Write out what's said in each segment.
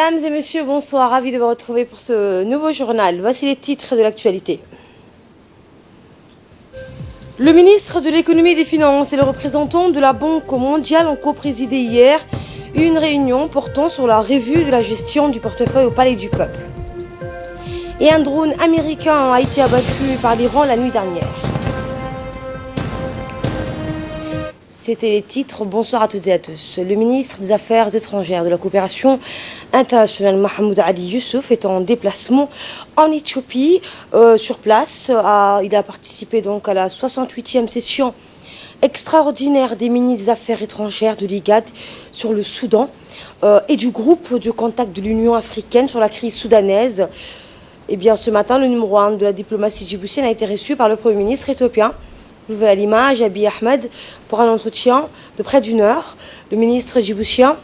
Mesdames et messieurs, bonsoir, ravi de vous retrouver pour ce nouveau journal. Voici les titres de l'actualité. Le ministre de l'économie et des finances et le représentant de la Banque mondiale ont co-présidé hier une réunion portant sur la revue de la gestion du portefeuille au Palais du Peuple. Et un drone américain a été abattu par l'Iran la nuit dernière. C'était les titres. Bonsoir à toutes et à tous. Le ministre des Affaires étrangères de la coopération internationale, Mahmoud Ali Youssouf, est en déplacement en Éthiopie. Sur place, il a participé donc à la 68e session extraordinaire des ministres des Affaires étrangères de l'IGAD sur le Soudan et du groupe de contact de l'Union africaine sur la crise soudanaise. Eh bien, ce matin, le numéro 1 de la diplomatie djiboutienne a été reçu par le Premier ministre éthiopien. Vous voyez à l'image, Abiy Ahmed, pour un entretien de près d'une heure. Le ministre djiboutien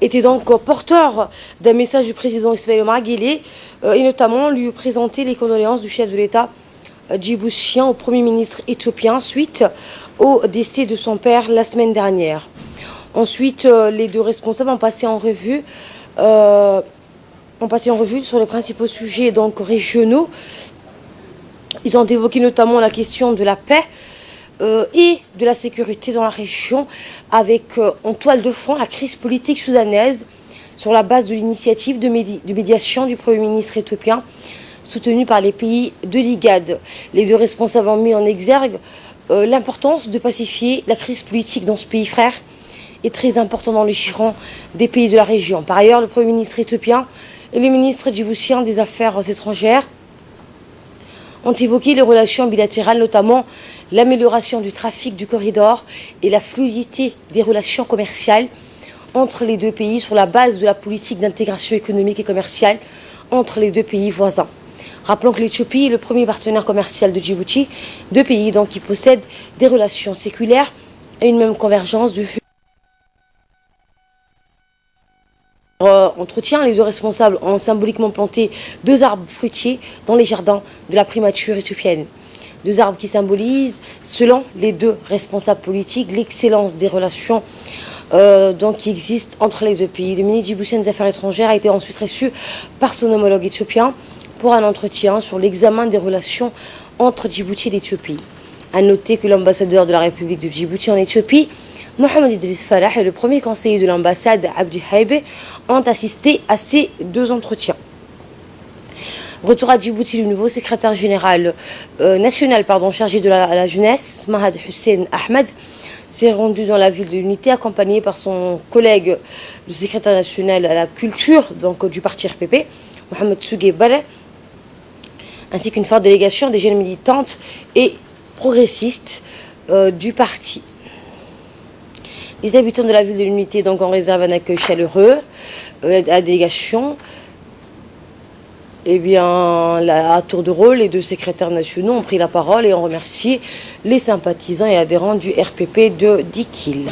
était donc porteur d'un message du président Ismaël Omar Guelleh et notamment lui présenter les condoléances du chef de l'État djiboutien au Premier ministre éthiopien suite au décès de son père la semaine dernière. Ensuite, les deux responsables ont passé en revue sur les principaux sujets donc régionaux. Ils ont évoqué notamment la question de la paix et de la sécurité dans la région, avec en toile de fond la crise politique soudanaise sur la base de l'initiative de médiation du Premier ministre éthiopien, soutenue par les pays de l'IGAD. Les deux responsables ont mis en exergue l'importance de pacifier la crise politique dans ce pays frère est très important dans le giron des pays de la région. Par ailleurs, le Premier ministre éthiopien et le ministre djiboutien des Affaires étrangères ont évoqué les relations bilatérales, notamment l'amélioration du trafic du corridor et la fluidité des relations commerciales entre les deux pays sur la base de la politique d'intégration économique et commerciale entre les deux pays voisins. Rappelons que l'Éthiopie est le premier partenaire commercial de Djibouti, deux pays donc qui possèdent des relations séculaires et une même convergence de vue. Entretien, les deux responsables ont symboliquement planté deux arbres fruitiers dans les jardins de la primature éthiopienne. Deux arbres qui symbolisent, selon les deux responsables politiques, l'excellence des relations qui existent entre les deux pays. Le ministre djiboutien des Affaires étrangères a été ensuite reçu par son homologue éthiopien pour un entretien sur l'examen des relations entre Djibouti et l'Éthiopie. A noter que l'ambassadeur de la République de Djibouti en Éthiopie, Mohamed Idriss Farah, et le premier conseiller de l'ambassade, Abdi Haïbe, ont assisté à ces deux entretiens. Retour à Djibouti, le nouveau secrétaire général national chargé de la jeunesse, Mahad Hussein Ahmed, s'est rendu dans la ville de l'Unité, accompagné par son collègue, le secrétaire national à la culture du parti RPP, Mohamed Sougé Bare, ainsi qu'une forte délégation des jeunes militantes et progressistes du parti. Les habitants de la ville de l'Unité ont réservé un accueil chaleureux à la délégation. À tour de rôle, les deux secrétaires nationaux ont pris la parole et ont remercié les sympathisants et adhérents du RPP de Dikil.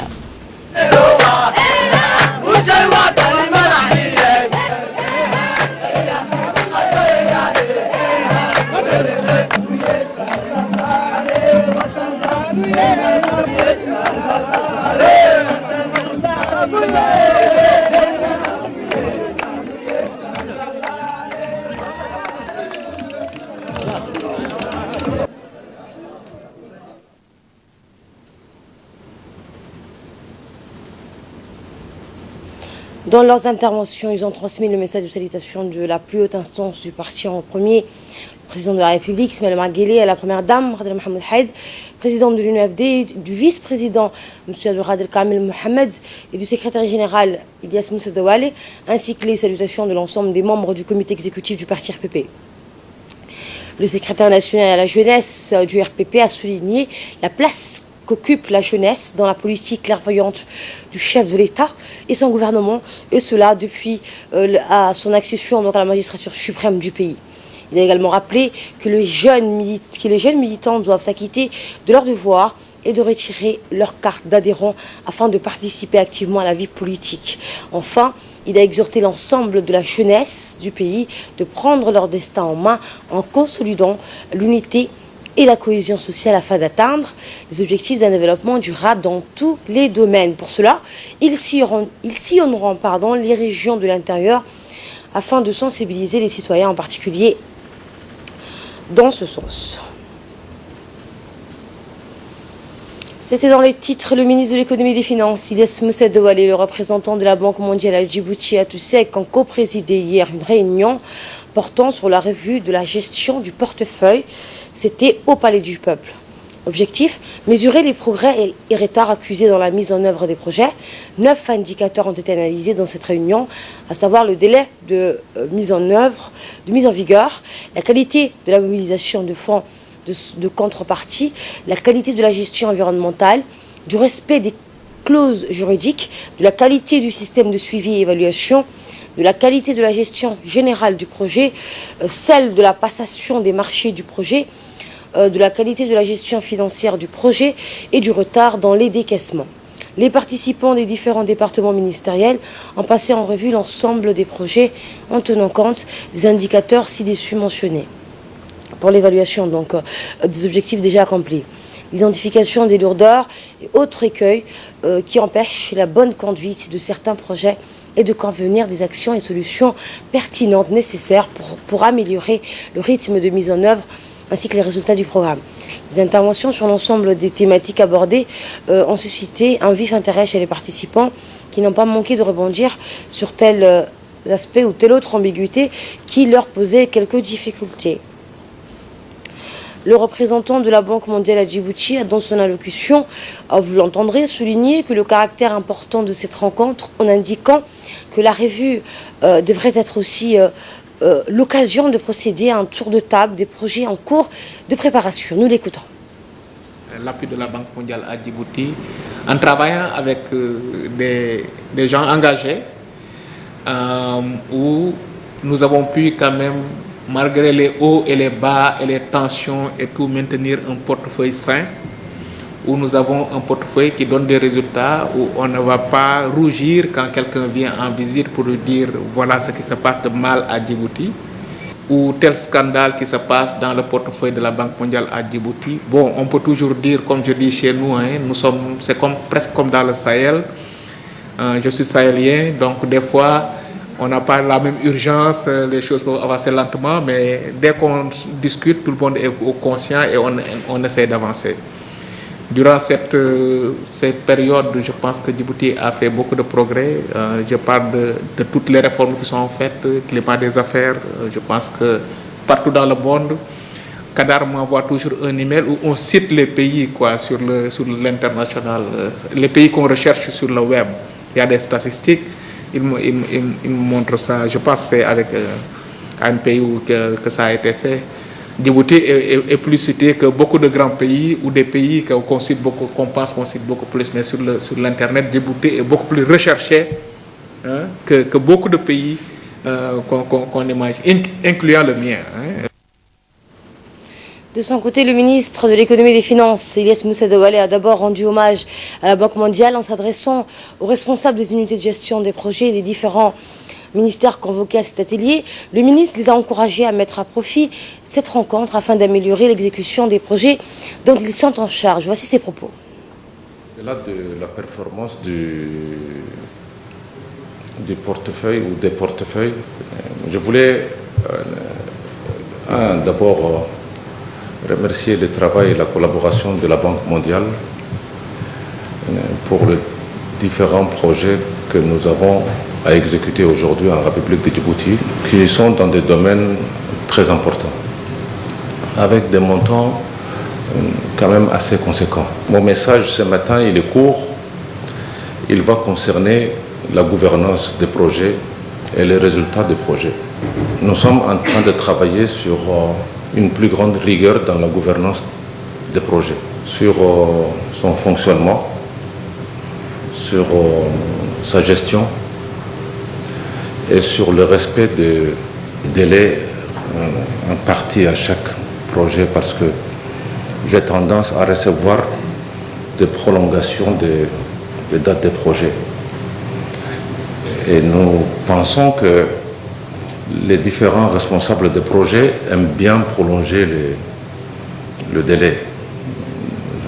Dans leurs interventions, ils ont transmis le message de salutation de la plus haute instance du parti en premier, le président de la République, Ismaël Omar Guelleh, à la première dame, Radel Mohamed Haïd, présidente de l'UNFD, du vice-président, M. Radel Kamel Mohamed, et du secrétaire général, Ilyas Moussa Dawale, ainsi que les salutations de l'ensemble des membres du comité exécutif du parti RPP. Le secrétaire national à la jeunesse du RPP a souligné la place qu'occupe la jeunesse dans la politique clairvoyante du chef de l'État et son gouvernement, et cela depuis son accession à la magistrature suprême du pays. Il a également rappelé que les jeunes militants doivent s'acquitter de leurs devoirs et de retirer leur carte d'adhérent afin de participer activement à la vie politique. Enfin, il a exhorté l'ensemble de la jeunesse du pays de prendre leur destin en main en consolidant l'unité et la cohésion sociale afin d'atteindre les objectifs d'un développement durable dans tous les domaines. Pour cela, ils sillonneront les régions de l'intérieur afin de sensibiliser les citoyens en particulier dans ce sens. C'était dans les titres. Le ministre de l'économie et des finances, Ilyes Moussa Douale, le représentant de la Banque mondiale à Djibouti, a co-présidé hier une réunion portant sur la revue de la gestion du portefeuille. C'était au Palais du Peuple. Objectif, mesurer les progrès et retards accusés dans la mise en œuvre des projets. 9 indicateurs ont été analysés dans cette réunion, à savoir le délai de mise en œuvre, de mise en vigueur, la qualité de la mobilisation de fonds de contrepartie, la qualité de la gestion environnementale, du respect des clauses juridiques, de la qualité du système de suivi et évaluation, de la qualité de la gestion générale du projet, celle de la passation des marchés du projet, de la qualité de la gestion financière du projet et du retard dans les décaissements. Les participants des différents départements ministériels ont passé en revue l'ensemble des projets en tenant compte des indicateurs ci-dessus mentionnés. Pour l'évaluation des objectifs déjà accomplis, l'identification des lourdeurs et autres écueils qui empêchent la bonne conduite de certains projets et de convenir des actions et solutions pertinentes nécessaires pour améliorer le rythme de mise en œuvre ainsi que les résultats du programme. Les interventions sur l'ensemble des thématiques abordées ont suscité un vif intérêt chez les participants qui n'ont pas manqué de rebondir sur tel aspect ou telle autre ambiguïté qui leur posait quelques difficultés. Le représentant de la Banque mondiale à Djibouti a dans son allocution, vous l'entendrez, souligné que le caractère important de cette rencontre en indiquant que la revue devrait être aussi l'occasion de procéder à un tour de table des projets en cours de préparation. Nous l'écoutons. L'appui de la Banque mondiale à Djibouti, en travaillant avec des gens engagés, où nous avons pu quand même, malgré les hauts et les bas et les tensions et tout, maintenir un portefeuille sain, où nous avons un portefeuille qui donne des résultats, où on ne va pas rougir quand quelqu'un vient en visite pour lui dire voilà ce qui se passe de mal à Djibouti, ou tel scandale qui se passe dans le portefeuille de la Banque mondiale à Djibouti. Bon, on peut toujours dire, comme je dis chez nous, c'est presque comme dans le Sahel. Je suis sahélien, donc des fois, on n'a pas la même urgence, les choses peuvent avancer lentement, mais dès qu'on discute, tout le monde est conscient et on essaie d'avancer. Durant cette période, je pense que Djibouti a fait beaucoup de progrès. Je parle de toutes les réformes qui sont faites, climat des affaires. Je pense que partout dans le monde, Kadar m'envoie toujours un email où on cite les pays sur l'international, les pays qu'on recherche sur le web. Il y a des statistiques. Il me montre ça. Je pense que c'est avec un pays que ça a été fait. Djibouti est plus cité que beaucoup de grands pays ou des pays qu'on pense qu'on cite beaucoup plus. Mais sur l'Internet, Djibouti est beaucoup plus recherché que beaucoup de pays qu'on imagine, incluant le mien. De son côté, le ministre de l'économie et des finances, Ilyes Moussa Douale, a d'abord rendu hommage à la Banque mondiale en s'adressant aux responsables des unités de gestion des projets et des différents ministères convoqués à cet atelier. Le ministre les a encouragés à mettre à profit cette rencontre afin d'améliorer l'exécution des projets dont ils sont en charge. Voici ses propos. Au-delà de la performance du portefeuille ou des portefeuilles, je voulais d'abord remercier le travail et la collaboration de la Banque mondiale pour les différents projets que nous avons à exécuter aujourd'hui en République de Djibouti, qui sont dans des domaines très importants, avec des montants quand même assez conséquents. Mon message ce matin, il est court, il va concerner la gouvernance des projets et les résultats des projets. Nous sommes en train de travailler sur une plus grande rigueur dans la gouvernance des projets, sur son fonctionnement, sur sa gestion et sur le respect des délais impartis à chaque projet, parce que j'ai tendance à recevoir des prolongations des dates des projets. Et nous pensons que les différents responsables de projets aiment bien prolonger le délai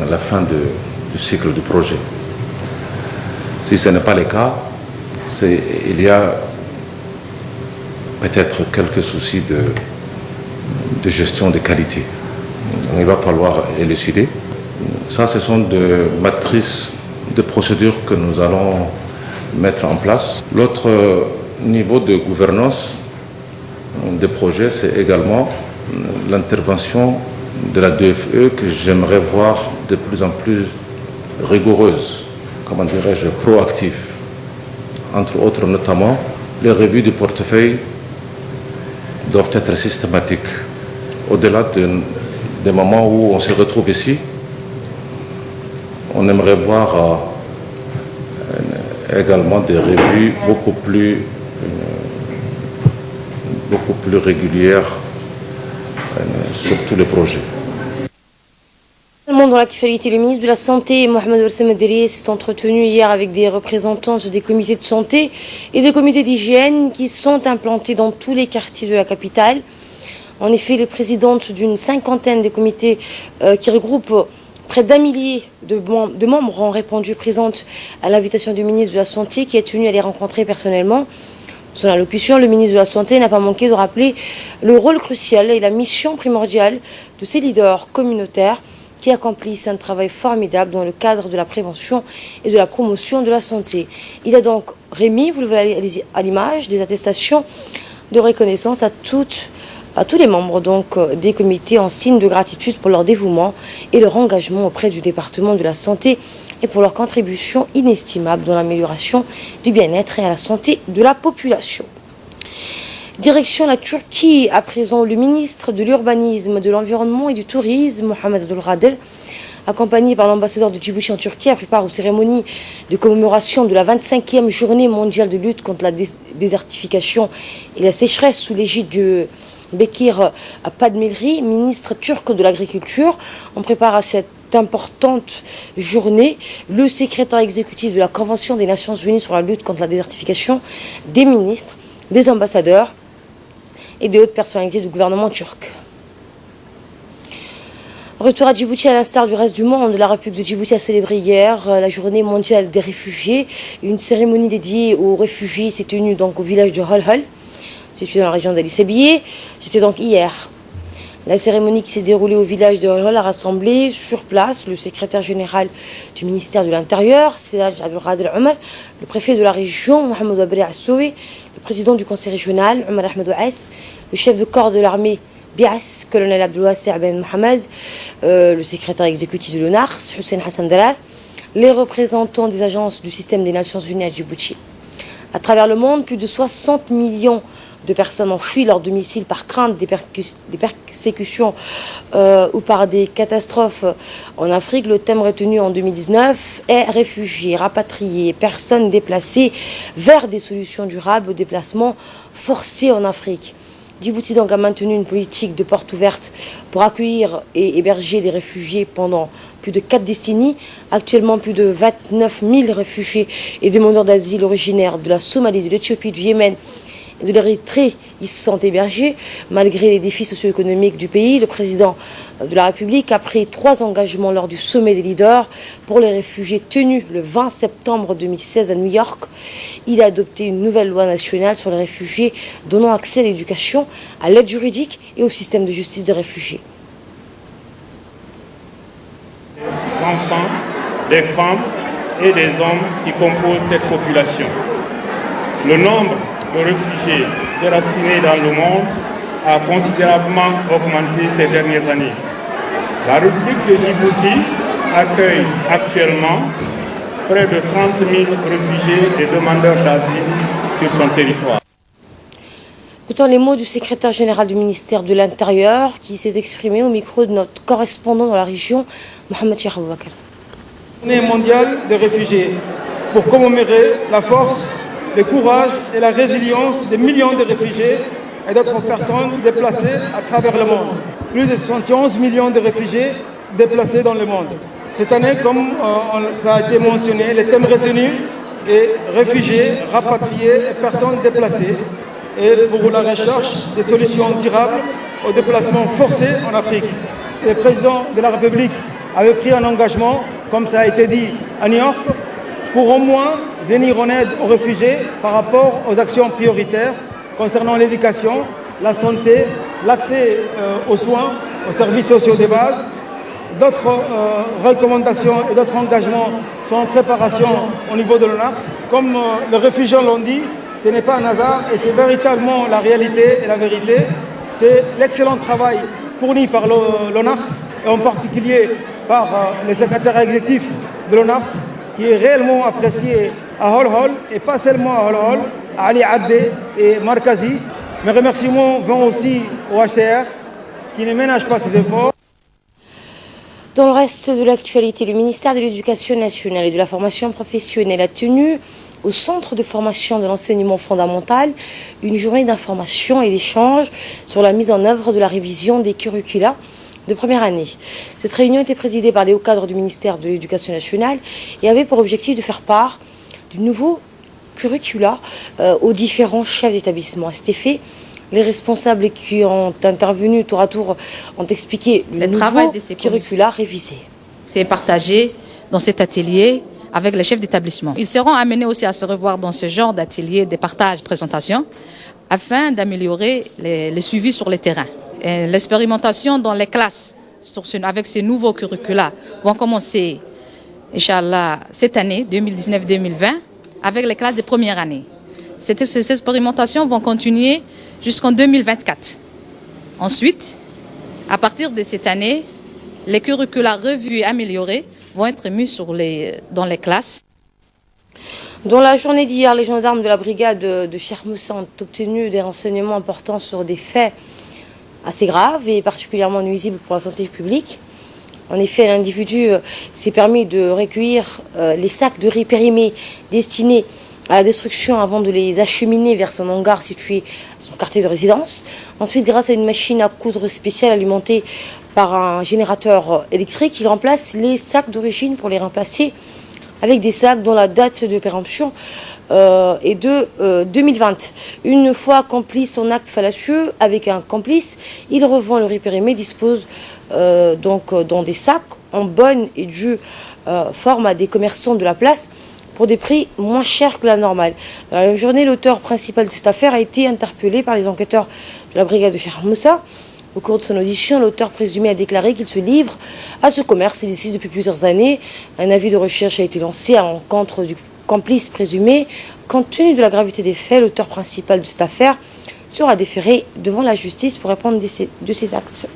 à la fin du cycle du projet. Si ce n'est pas le cas, il y a peut-être quelques soucis de gestion de qualité. Il va falloir élucider. Ça, ce sont des matrices de procédures que nous allons mettre en place. L'autre niveau de gouvernance des projets, c'est également l'intervention de la DFE que j'aimerais voir de plus en plus rigoureuse, comment dirais-je, proactive. Entre autres, notamment, les revues du portefeuille doivent être systématiques. Au-delà des moments où on se retrouve ici, on aimerait voir également des revues beaucoup plus régulières sur tous les projets. Dans l'actualité, le ministre de la Santé, Mohamed Ouassem Deri, s'est entretenu hier avec des représentants des comités de santé et des comités d'hygiène qui sont implantés dans tous les quartiers de la capitale. En effet, les présidentes d'une cinquantaine de comités qui regroupent près d'1 millier de membres ont répondu présentes à l'invitation du ministre de la Santé qui est tenu à les rencontrer personnellement. Dans son allocution, le ministre de la Santé n'a pas manqué de rappeler le rôle crucial et la mission primordiale de ces leaders communautaires qui accomplissent un travail formidable dans le cadre de la prévention et de la promotion de la santé. Il a donc remis, vous le voyez à l'image, des attestations de reconnaissance à tous les membres des comités en signe de gratitude pour leur dévouement et leur engagement auprès du département de la santé et pour leur contribution inestimable dans l'amélioration du bien-être et à la santé de la population. Direction la Turquie, à présent le ministre de l'Urbanisme, de l'Environnement et du Tourisme, Mohamed Abdulkader, accompagné par l'ambassadeur de Djibouti en Turquie, a pris part aux cérémonies de commémoration de la 25e journée mondiale de lutte contre la désertification et la sécheresse sous l'égide de Bekir Padmilri, ministre turc de l'Agriculture. On prépare à cette importante journée le secrétaire exécutif de la Convention des Nations Unies sur la lutte contre la désertification, des ministres, des ambassadeurs et des hautes personnalités du gouvernement turc. Retour à Djibouti, à l'instar du reste du monde, la République de Djibouti a célébré hier la journée mondiale des réfugiés. Une cérémonie dédiée aux réfugiés s'est tenue donc au village de Holhol, situé dans la région d'Ali Sabié. C'était donc hier. La cérémonie qui s'est déroulée au village de Holhol a rassemblé sur place le secrétaire général du ministère de l'Intérieur, Siraj Abdelkader Omar, le préfet de la région, Mohamed Abri Assoué, le président du conseil régional, Omar Ahmed Ouass, le chef de corps de l'armée Bias, colonel Abdelwassi Ben Mohamed, le secrétaire exécutif de l'ONARS, Hussein Hassan Dalal, les représentants des agences du système des Nations Unies à Djibouti. À travers le monde, plus de 60 millions de personnes ont fui leur domicile par crainte des persécutions ou par des catastrophes en Afrique. Le thème retenu en 2019 est réfugiés, rapatriés, personnes déplacées vers des solutions durables au déplacement forcé en Afrique. Djibouti donc a maintenu une politique de porte ouverte pour accueillir et héberger des réfugiés pendant plus de 4 décennies. Actuellement, plus de 29 000 réfugiés et demandeurs d'asile originaires de la Somalie, de l'Éthiopie, du Yémen et de l'Érythrée y sont hébergés. Malgré les défis socio-économiques du pays, le président de la République a pris 3 engagements lors du sommet des leaders pour les réfugiés tenu le 20 septembre 2016 à New York. Il a adopté une nouvelle loi nationale sur les réfugiés donnant accès à l'éducation, à l'aide juridique et au système de justice des réfugiés. Des enfants, des femmes et des hommes qui composent cette population. Le nombre de réfugiés déracinés dans le monde a considérablement augmenté ces dernières années. La République de Djibouti accueille actuellement près de 30 000 réfugiés et demandeurs d'asile sur son territoire. Écoutons les mots du secrétaire général du ministère de l'Intérieur qui s'est exprimé au micro de notre correspondant dans la région, Mohamed Cheikh Aboubakar. Journée mondiale des réfugiés pour commémorer la force, le courage et la résilience des millions de réfugiés et d'autres personnes déplacées à travers le monde. Plus de 71 millions de réfugiés déplacés dans le monde. Cette année, comme ça a été mentionné, le thème retenu est réfugiés, rapatriés et personnes déplacées et pour la recherche des solutions durables aux déplacements forcés en Afrique. le président de la République avait pris un engagement, comme ça a été dit à New York, pour au moins venir en aide aux réfugiés par rapport aux actions prioritaires concernant l'éducation, la santé, l'accès aux soins, aux services sociaux de base. D'autres recommandations et d'autres engagements sont en préparation au niveau de l'ONARS. Comme les réfugiés l'ont dit, ce n'est pas un hasard et c'est véritablement la réalité et la vérité. C'est l'excellent travail fourni par l'ONARS et en particulier par le secrétaire exécutif de l'ONARS qui est réellement apprécié à Hol-Hol et pas seulement à Hol-Hol, à Ali Adé et Markazi. Mes remerciements vont aussi au HCR qui ne ménage pas ses efforts. Dans le reste de l'actualité, le ministère de l'Éducation nationale et de la formation professionnelle a tenu au centre de formation de l'enseignement fondamental une journée d'information et d'échange sur la mise en œuvre de la révision des curricula de première année. Cette réunion était présidée par les hauts cadres du ministère de l'Éducation nationale et avait pour objectif de faire part du nouveau curricula aux différents chefs d'établissement. À cet effet, les responsables qui ont intervenu tour à tour ont expliqué le nouveau curricula révisé. C'est partagé dans cet atelier avec les chefs d'établissement. Ils seront amenés aussi à se revoir dans ce genre d'atelier, des partages, présentations, afin d'améliorer le suivi sur le terrain. L'expérimentation dans les classes avec ces nouveaux curricula vont commencer, Inch'Allah, cette année, 2019-2020, avec les classes de première année. Ces expérimentations vont continuer jusqu'en 2024. Ensuite, à partir de cette année, les curricula revus et améliorés vont être mis dans les classes. Dans la journée d'hier, les gendarmes de la brigade de Cheikh Moussa ont obtenu des renseignements importants sur des faits assez graves et particulièrement nuisibles pour la santé publique. En effet, l'individu s'est permis de recueillir les sacs de riz périmés destinés à la destruction avant de les acheminer vers son hangar situé à son quartier de résidence. Ensuite, grâce à une machine à coudre spéciale alimentée par un générateur électrique, il remplace les sacs d'origine pour les remplacer avec des sacs dont la date de péremption est de 2020. Une fois accompli son acte fallacieux avec un complice, il revend le riz périmé, dispose donc dans des sacs en bonne et due forme à des commerçants de la place pour des prix moins chers que la normale. Dans la même journée, l'auteur principal de cette affaire a été interpellé par les enquêteurs de la brigade de Cheikh Moussa. Au cours de son audition, l'auteur présumé a déclaré qu'il se livre à ce commerce illicite depuis plusieurs années. Un avis de recherche a été lancé à l'encontre du complice présumé. Compte tenu de la gravité des faits, l'auteur principal de cette affaire sera déféré devant la justice pour répondre de ses actes.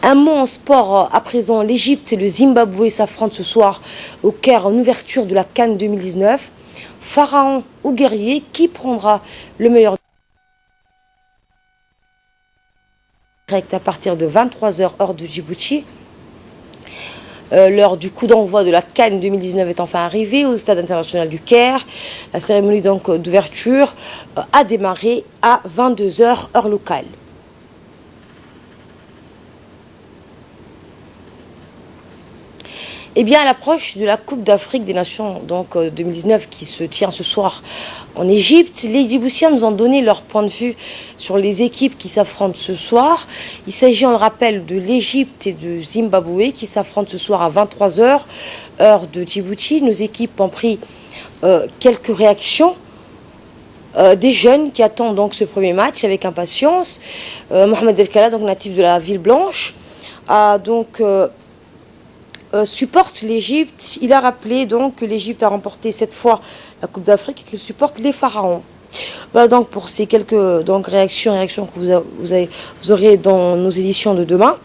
Un mot en sport à présent. L'Égypte et le Zimbabwe s'affrontent ce soir au Caire en ouverture de la CAN 2019. Pharaon ou guerrier, qui prendra le meilleur direct à partir de 23h heure de Djibouti. L'heure du coup d'envoi de la CAN 2019 est enfin arrivée au stade international du Caire. La cérémonie donc d'ouverture a démarré à 22h heure locale. Eh bien, à l'approche de la Coupe d'Afrique des Nations donc 2019 qui se tient ce soir en Égypte, les Djiboutiens nous ont donné leur point de vue sur les équipes qui s'affrontent ce soir. Il s'agit, on le rappelle, de l'Égypte et de Zimbabwe qui s'affrontent ce soir à 23h, heure de Djibouti. Nos équipes ont pris quelques réactions. Des jeunes qui attendent donc ce premier match avec impatience. Mohamed El Kala, donc natif de la ville blanche, a donc supporte l'Égypte. Il a rappelé donc que l'Égypte a remporté cette fois la Coupe d'Afrique et qu'il supporte les pharaons. Voilà donc pour ces quelques donc réactions que vous aurez dans nos éditions de demain.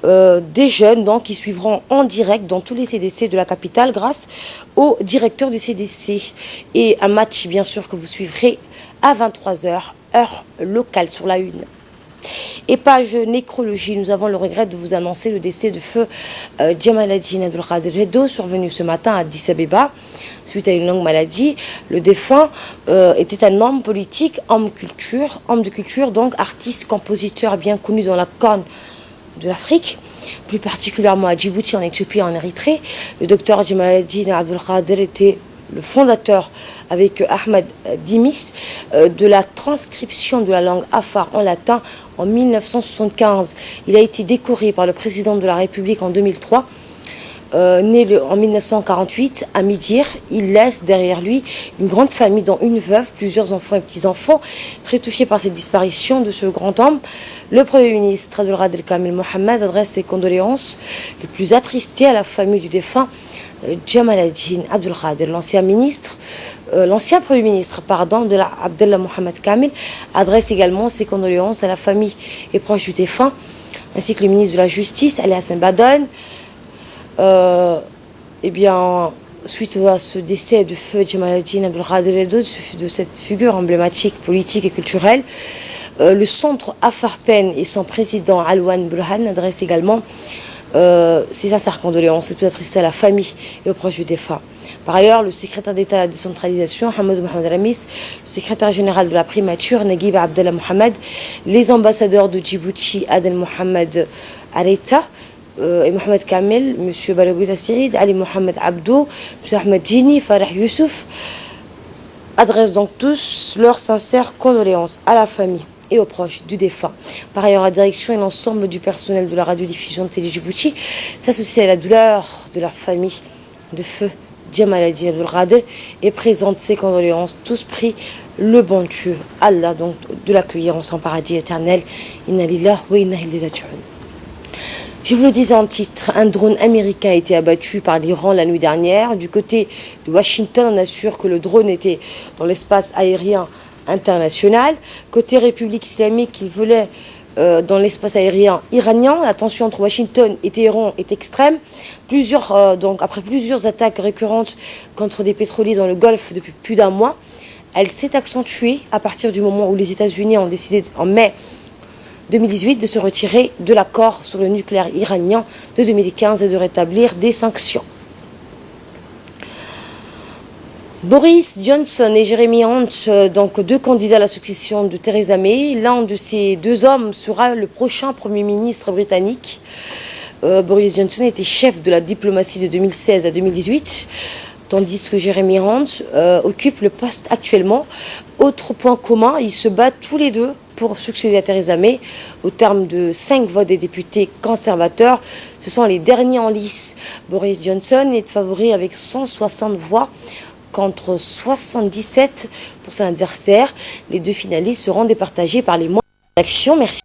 Des jeunes donc qui suivront en direct dans tous les CDC de la capitale grâce au directeur du CDC. Et un match bien sûr que vous suivrez à 23h heure locale sur la une. Et page nécrologie, nous avons le regret de vous annoncer le décès de feu Djamaladdine Abdelkader Reddo, survenu ce matin à Addis Abeba suite à une longue maladie. Le défunt était un homme politique, homme de culture, donc artiste, compositeur bien connu dans la Corne de l'Afrique, plus particulièrement à Djibouti, en Éthiopie et en Érythrée. Le docteur Djamaladdine Abdelkader était le fondateur avec Ahmed Dimis, de la transcription de la langue afar en latin en 1975. Il a été décoré par le président de la République en 2003. Né en 1948 à Midir, il laisse derrière lui une grande famille dont une veuve, plusieurs enfants et petits-enfants. Très touché par cette disparition de ce grand homme, le Premier ministre Abdelkader Kamel Mohamed adresse ses condoléances les plus attristées à la famille du défunt Djamaladdin Abdelkader. L'ancien Premier ministre de Abdellah Mohamed Kamel adresse également ses condoléances à la famille et proches du défunt, ainsi que le ministre de la Justice Ali Hassan Badan. Suite à ce décès de feu Djamaladdin Abdelkader et d'autres, de cette figure emblématique, politique et culturelle, le centre Afarpen et son président Alwan Burhan adressent également ses sincères condoléances et plus attristées à la famille et aux proches du défunt. Par ailleurs, le secrétaire d'État à la décentralisation, Hamadou Mohamed Ramis, le secrétaire général de la primature, Naguib Abdallah Mohamed, les ambassadeurs de Djibouti, Adel Mohamed Areta, et Mohamed Kamel, M. Balogouda Sirid, Ali Mohamed Abdou, M. Ahmed Djini, Farah Youssouf, adressent donc tous leurs sincères condoléances à la famille et aux proches du défunt. Par ailleurs, la direction et l'ensemble du personnel de la radiodiffusion de Télé Djibouti s'associent à la douleur de la famille de feu Djamaladdin Abdelkader et présentent ses condoléances, tous prient le bon Dieu, Allah, donc de l'accueillir en son paradis éternel. Inna lillahi wa inna ilayhi raji'un. Je vous le disais en titre, un drone américain a été abattu par l'Iran la nuit dernière. Du côté de Washington, on assure que le drone était dans l'espace aérien international. Côté République islamique, il volait dans l'espace aérien iranien. La tension entre Washington et Téhéran est extrême. Après plusieurs attaques récurrentes contre des pétroliers dans le Golfe depuis plus d'un mois, elle s'est accentuée à partir du moment où les États-Unis ont décidé en mai 2018 de se retirer de l'accord sur le nucléaire iranien de 2015 et de rétablir des sanctions. Boris Johnson et Jeremy Hunt, donc deux candidats à la succession de Theresa May. L'un de ces deux hommes sera le prochain Premier ministre britannique. Boris Johnson était chef de la diplomatie de 2016 à 2018, tandis que Jeremy Hunt occupe le poste actuellement. Autre point commun, ils se battent tous les deux pour succéder à Theresa May. Au terme de 5 votes des députés conservateurs, ce sont les derniers en lice. Boris Johnson est favori avec 160 voix contre 77 pour son adversaire. Les deux finalistes seront départagés par les mois d'action. Merci.